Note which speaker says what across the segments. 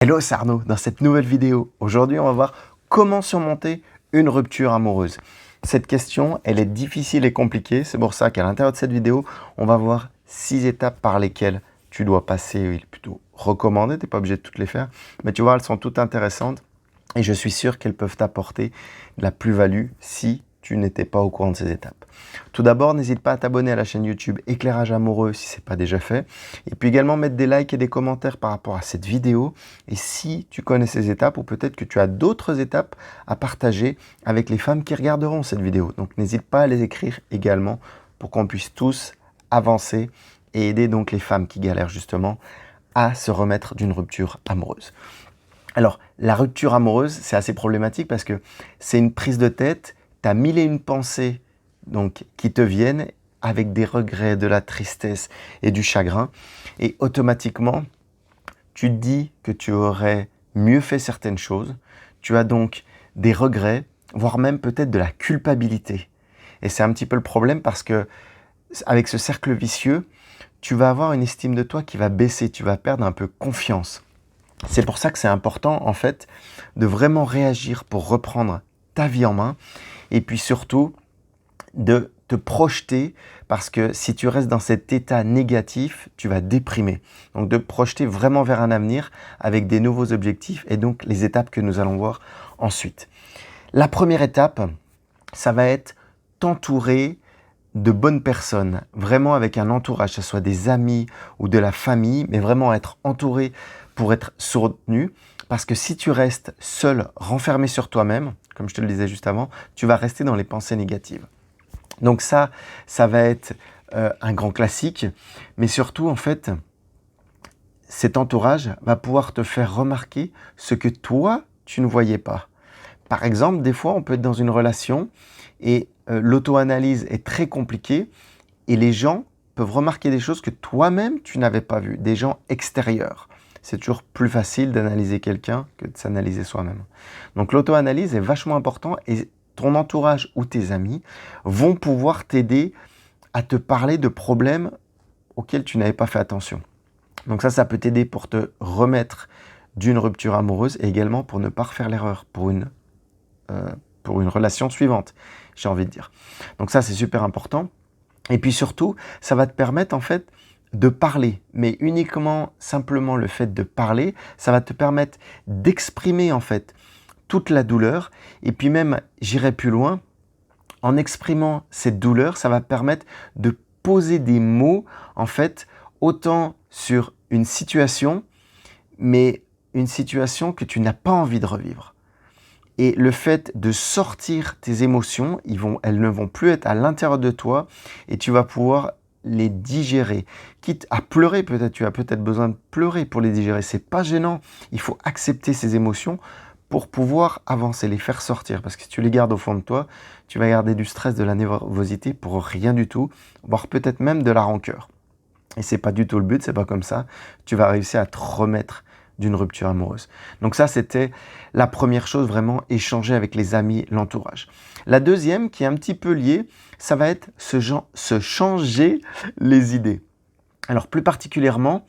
Speaker 1: Hello, c'est Arnaud. Dans cette nouvelle vidéo, aujourd'hui, on va voir comment surmonter une rupture amoureuse. Cette question, elle est difficile et compliquée. C'est pour ça qu'à l'intérieur de cette vidéo, on va voir 6 étapes par lesquelles tu dois passer. Il est plutôt recommandé, tu n'es pas obligé de toutes les faire. Mais tu vois, elles sont toutes intéressantes et je suis sûr qu'elles peuvent t'apporter de la plus-value si tu n'étais pas au courant de ces étapes. Tout d'abord, n'hésite pas à t'abonner à la chaîne YouTube Éclairage Amoureux si ce n'est pas déjà fait. Et puis également mettre des likes et des commentaires par rapport à cette vidéo. Et si tu connais ces étapes, ou peut-être que tu as d'autres étapes à partager avec les femmes qui regarderont cette vidéo. Donc n'hésite pas à les écrire également pour qu'on puisse tous avancer et aider donc les femmes qui galèrent justement à se remettre d'une rupture amoureuse. Alors, la rupture amoureuse, c'est assez problématique parce que c'est une prise de tête. Tu as mille et une pensées donc, qui te viennent avec des regrets, de la tristesse et du chagrin. Et automatiquement, tu te dis que tu aurais mieux fait certaines choses. Tu as donc des regrets, voire même peut-être de la culpabilité. Et c'est un petit peu le problème parce que avec ce cercle vicieux, tu vas avoir une estime de toi qui va baisser. Tu vas perdre un peu confiance. C'est pour ça que c'est important, en fait, de vraiment réagir pour reprendre ta vie en main et puis surtout de te projeter parce que si tu restes dans cet état négatif, tu vas déprimer. Donc de te projeter vraiment vers un avenir avec des nouveaux objectifs et donc les étapes que nous allons voir ensuite. La première étape, ça va être t'entourer de bonnes personnes, vraiment avec un entourage, que ce soit des amis ou de la famille, mais vraiment être entouré pour être soutenu. Parce que si tu restes seul, renfermé sur toi-même, comme je te le disais juste avant, tu vas rester dans les pensées négatives. Donc ça va être un grand classique, mais surtout en fait, cet entourage va pouvoir te faire remarquer ce que toi, tu ne voyais pas. Par exemple, des fois, on peut être dans une relation et l'auto-analyse est très compliquée et les gens peuvent remarquer des choses que toi-même, tu n'avais pas vues, des gens extérieurs. C'est toujours plus facile d'analyser quelqu'un que de s'analyser soi-même. Donc l'auto-analyse est vachement important et ton entourage ou tes amis vont pouvoir t'aider à te parler de problèmes auxquels tu n'avais pas fait attention. Donc ça peut t'aider pour te remettre d'une rupture amoureuse et également pour ne pas refaire l'erreur pour une relation suivante, j'ai envie de dire. Donc ça, c'est super important. Et puis surtout, ça va te permettre en fait de parler, mais uniquement simplement le fait de parler, ça va te permettre d'exprimer en fait toute la douleur. Et puis même, j'irai plus loin, en exprimant cette douleur, ça va te permettre de poser des mots en fait autant sur une situation, mais une situation que tu n'as pas envie de revivre. Et le fait de sortir tes émotions, elles ne vont plus être à l'intérieur de toi et tu vas pouvoir les digérer. Quitte à pleurer, peut-être tu as peut-être besoin de pleurer pour les digérer. C'est pas gênant. Il faut accepter ces émotions pour pouvoir avancer, les faire sortir. Parce que si tu les gardes au fond de toi, tu vas garder du stress, de la nervosité pour rien du tout, voire peut-être même de la rancœur. Et c'est pas du tout le but, c'est pas comme ça. Tu vas réussir à te remettre d'une rupture amoureuse. Donc ça, c'était la première chose, vraiment échanger avec les amis, l'entourage. La deuxième, qui est un petit peu liée, ça va être se changer les idées. Alors plus particulièrement,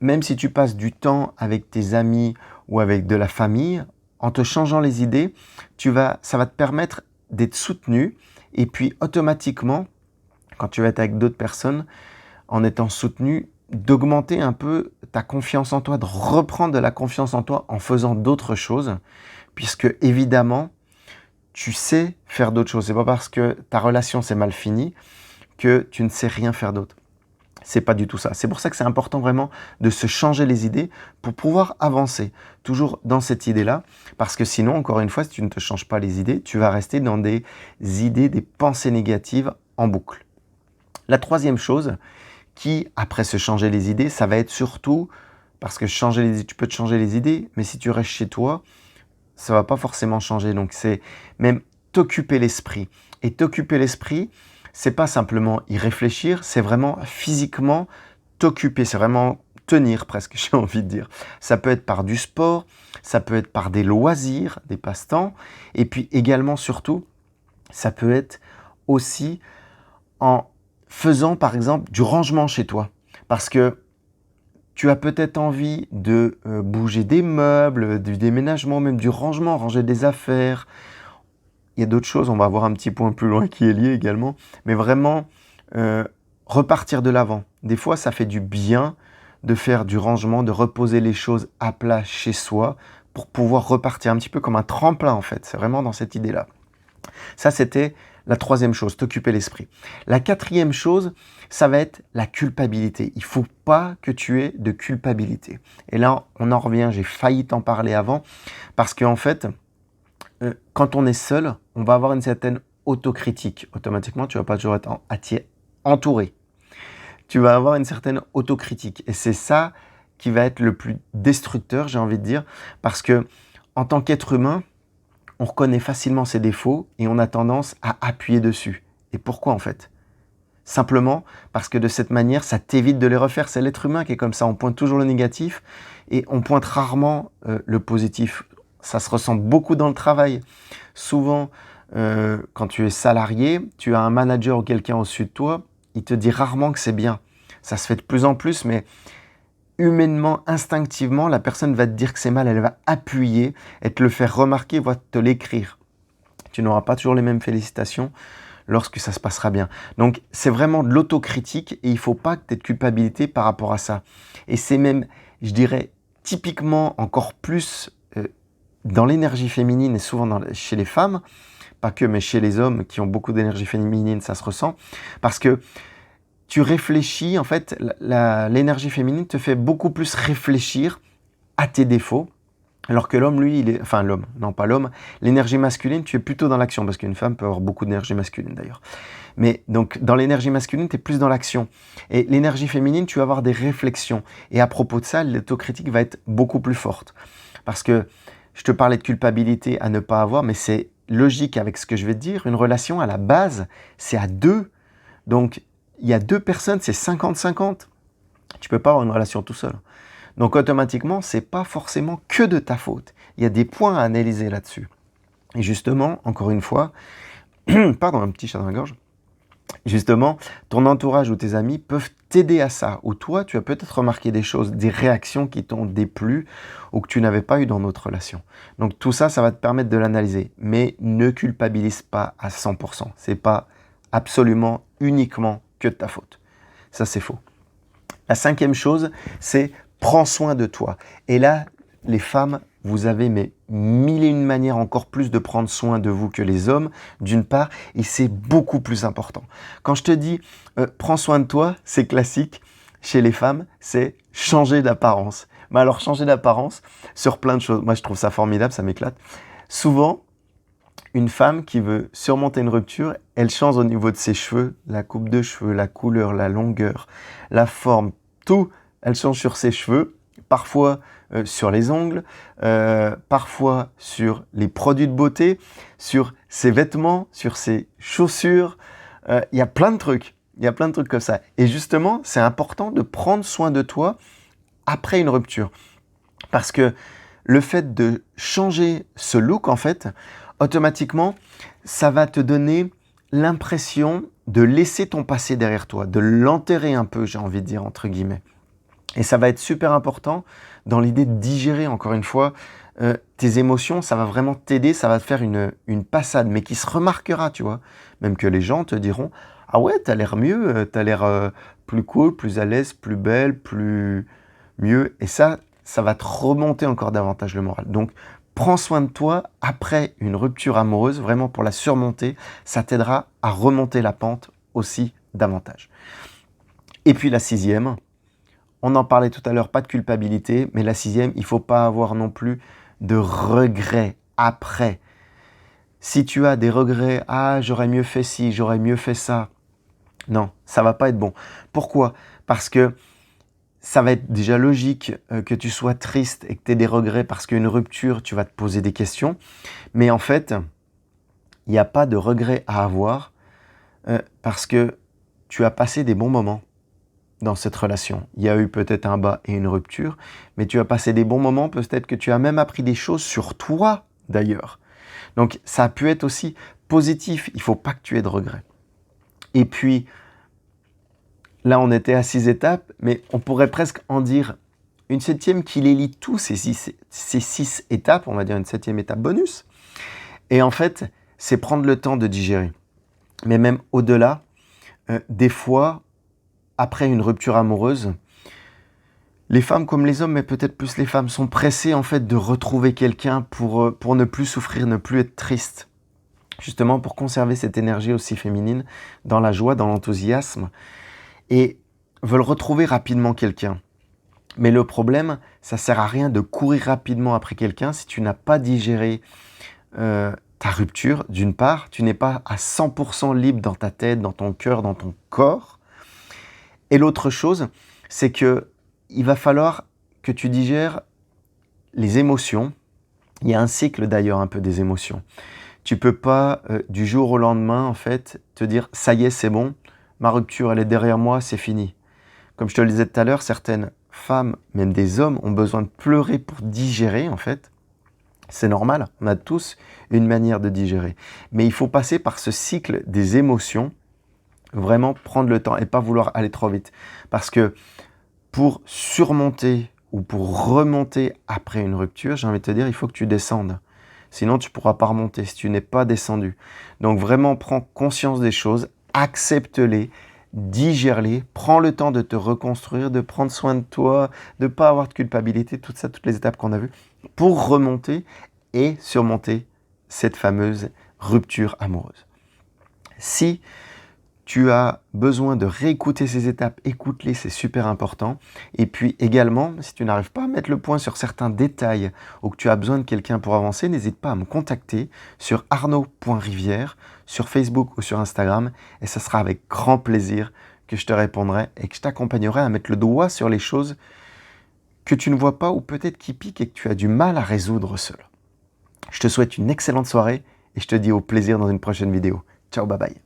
Speaker 1: même si tu passes du temps avec tes amis ou avec de la famille, en te changeant les idées, ça va te permettre d'être soutenu et puis automatiquement, quand tu vas être avec d'autres personnes, en étant soutenu, d'augmenter un peu ta confiance en toi, de reprendre de la confiance en toi en faisant d'autres choses, puisque évidemment, tu sais faire d'autres choses. C'est pas parce que ta relation s'est mal finie que tu ne sais rien faire d'autre. C'est pas du tout ça. C'est pour ça que c'est important vraiment de se changer les idées pour pouvoir avancer toujours dans cette idée-là, parce que sinon, encore une fois, si tu ne te changes pas les idées, tu vas rester dans des idées, des pensées négatives en boucle. La troisième chose, qui, après se changer les idées, ça va être surtout, parce que tu peux te changer les idées, mais si tu restes chez toi, ça va pas forcément changer. Donc c'est même t'occuper l'esprit. Et t'occuper l'esprit, c'est pas simplement y réfléchir, c'est vraiment physiquement t'occuper, c'est vraiment tenir presque, j'ai envie de dire. Ça peut être par du sport, ça peut être par des loisirs, des passe-temps, et puis également, surtout, ça peut être aussi en faisant par exemple du rangement chez toi. Parce que Tu as peut-être envie de bouger des meubles, du déménagement, même du rangement, ranger des affaires. Il y a d'autres choses, on va voir un petit point plus loin qui est lié également. Mais vraiment, repartir de l'avant. Des fois, ça fait du bien de faire du rangement, de reposer les choses à plat chez soi pour pouvoir repartir un petit peu comme un tremplin en fait. C'est vraiment dans cette idée-là. Ça, c'était la troisième chose, t'occuper l'esprit. La quatrième chose, ça va être la culpabilité. Il ne faut pas que tu aies de culpabilité. Et là, on en revient, j'ai failli t'en parler avant, parce qu'en fait, quand on est seul, on va avoir une certaine autocritique. Automatiquement, tu ne vas pas toujours être entouré. Tu vas avoir une certaine autocritique. Et c'est ça qui va être le plus destructeur, j'ai envie de dire, parce que en tant qu'être humain, on reconnaît facilement ses défauts et on a tendance à appuyer dessus. Et pourquoi en fait? Simplement parce que de cette manière, ça t'évite de les refaire. C'est l'être humain qui est comme ça. On pointe toujours le négatif et on pointe rarement le positif. Ça se ressent beaucoup dans le travail. Souvent, quand tu es salarié, tu as un manager ou quelqu'un au-dessus de toi, il te dit rarement que c'est bien. Ça se fait de plus en plus, mais humainement, instinctivement, la personne va te dire que c'est mal, elle va appuyer et te le faire remarquer, va te l'écrire. Tu n'auras pas toujours les mêmes félicitations lorsque ça se passera bien. Donc, c'est vraiment de l'autocritique et il ne faut pas que tu aies de culpabilité par rapport à ça. Et c'est même, je dirais, typiquement encore plus dans l'énergie féminine et souvent chez les femmes, pas que, mais chez les hommes qui ont beaucoup d'énergie féminine, ça se ressent, parce que tu réfléchis, en fait, l'énergie féminine te fait beaucoup plus réfléchir à tes défauts, alors que l'homme, lui, l'énergie masculine, tu es plutôt dans l'action, parce qu'une femme peut avoir beaucoup d'énergie masculine d'ailleurs. Mais donc, dans l'énergie masculine, tu es plus dans l'action. Et l'énergie féminine, tu vas avoir des réflexions. Et à propos de ça, l'autocritique va être beaucoup plus forte. Parce que je te parlais de culpabilité à ne pas avoir, mais c'est logique avec ce que je vais te dire. Une relation, à la base, c'est à deux. Donc, il y a deux personnes, c'est 50-50. Tu ne peux pas avoir une relation tout seul. Donc automatiquement, ce n'est pas forcément que de ta faute. Il y a des points à analyser là-dessus. Et justement, encore une fois, pardon, un petit chat dans la gorge. Justement, ton entourage ou tes amis peuvent t'aider à ça. Ou toi, tu as peut-être remarqué des choses, des réactions qui t'ont déplu ou que tu n'avais pas eu dans notre relation. Donc tout ça, ça va te permettre de l'analyser. Mais ne culpabilise pas à 100%. Ce n'est pas absolument uniquement que de ta faute. Ça, c'est faux. La cinquième chose, c'est prends soin de toi. Et là, les femmes, vous avez mille et une manières encore plus de prendre soin de vous que les hommes, d'une part, et c'est beaucoup plus important. Quand je te dis prends soin de toi, c'est classique. Chez les femmes, c'est changer d'apparence. Mais alors, changer d'apparence sur plein de choses. Moi, je trouve ça formidable, ça m'éclate. Souvent, une femme qui veut surmonter une rupture, elle change au niveau de ses cheveux, la coupe de cheveux, la couleur, la longueur, la forme, tout. Elle change sur ses cheveux, parfois sur les ongles, parfois sur les produits de beauté, sur ses vêtements, sur ses chaussures. Il y a plein de trucs. Il y a plein de trucs comme ça. Et justement, c'est important de prendre soin de toi après une rupture. Parce que le fait de changer ce look, en fait, automatiquement, ça va te donner l'impression de laisser ton passé derrière toi, de l'enterrer un peu, j'ai envie de dire, entre guillemets. Et ça va être super important dans l'idée de digérer, encore une fois, tes émotions. Ça va vraiment t'aider, ça va te faire une passade, mais qui se remarquera, tu vois. Même que les gens te diront « Ah ouais, t'as l'air mieux, t'as l'air plus cool, plus à l'aise, plus belle, plus mieux. » Et ça va te remonter encore davantage le moral. Donc, prends soin de toi après une rupture amoureuse, vraiment pour la surmonter. Ça t'aidera à remonter la pente aussi davantage. Et puis la sixième, on en parlait tout à l'heure, pas de culpabilité, mais la sixième, il ne faut pas avoir non plus de regrets après. Si tu as des regrets, « Ah, j'aurais mieux fait ci, j'aurais mieux fait ça », non, ça ne va pas être bon. Pourquoi? Parce que ça va être déjà logique que tu sois triste et que tu aies des regrets parce qu'une rupture, tu vas te poser des questions. Mais en fait, il n'y a pas de regrets à avoir parce que tu as passé des bons moments dans cette relation. Il y a eu peut-être un bas et une rupture, mais tu as passé des bons moments, peut-être que tu as même appris des choses sur toi d'ailleurs. Donc ça a pu être aussi positif, il ne faut pas que tu aies de regrets. Et puis, là on était à 6 étapes, mais on pourrait presque en dire Une septième qui les lie tous ces six étapes, on va dire une septième étape bonus. Et en fait, c'est prendre le temps de digérer. Mais même au-delà, des fois, après une rupture amoureuse, les femmes comme les hommes, mais peut-être plus les femmes, sont pressées en fait de retrouver quelqu'un pour ne plus souffrir, ne plus être triste. Justement pour conserver cette énergie aussi féminine dans la joie, dans l'enthousiasme. Et veulent retrouver rapidement quelqu'un. Mais le problème, ça sert à rien de courir rapidement après quelqu'un si tu n'as pas digéré ta rupture. D'une part, tu n'es pas à 100% libre dans ta tête, dans ton cœur, dans ton corps. Et l'autre chose, c'est que il va falloir que tu digères les émotions. Il y a un cycle d'ailleurs un peu des émotions. Tu peux pas du jour au lendemain en fait te dire ça y est, c'est bon, ma rupture elle est derrière moi, c'est fini. Comme je te le disais tout à l'heure, certaines femmes, même des hommes, ont besoin de pleurer pour digérer en fait. C'est normal, on a tous une manière de digérer. Mais il faut passer par ce cycle des émotions, vraiment prendre le temps et pas vouloir aller trop vite. Parce que pour surmonter ou pour remonter après une rupture, j'ai envie de te dire, il faut que tu descendes. Sinon, tu ne pourras pas remonter si tu n'es pas descendu. Donc vraiment, prends conscience des choses, accepte-les, digère-les, prends le temps de te reconstruire, de prendre soin de toi, de ne pas avoir de culpabilité, tout ça, toutes les étapes qu'on a vues, pour remonter et surmonter cette fameuse rupture amoureuse. Si tu as besoin de réécouter ces étapes, écoute-les, c'est super important. Et puis également, si tu n'arrives pas à mettre le point sur certains détails ou que tu as besoin de quelqu'un pour avancer, n'hésite pas à me contacter sur arnaud.rivière, sur Facebook ou sur Instagram. Et ce sera avec grand plaisir que je te répondrai et que je t'accompagnerai à mettre le doigt sur les choses que tu ne vois pas ou peut-être qui piquent et que tu as du mal à résoudre seul. Je te souhaite une excellente soirée et je te dis au plaisir dans une prochaine vidéo. Ciao, bye bye.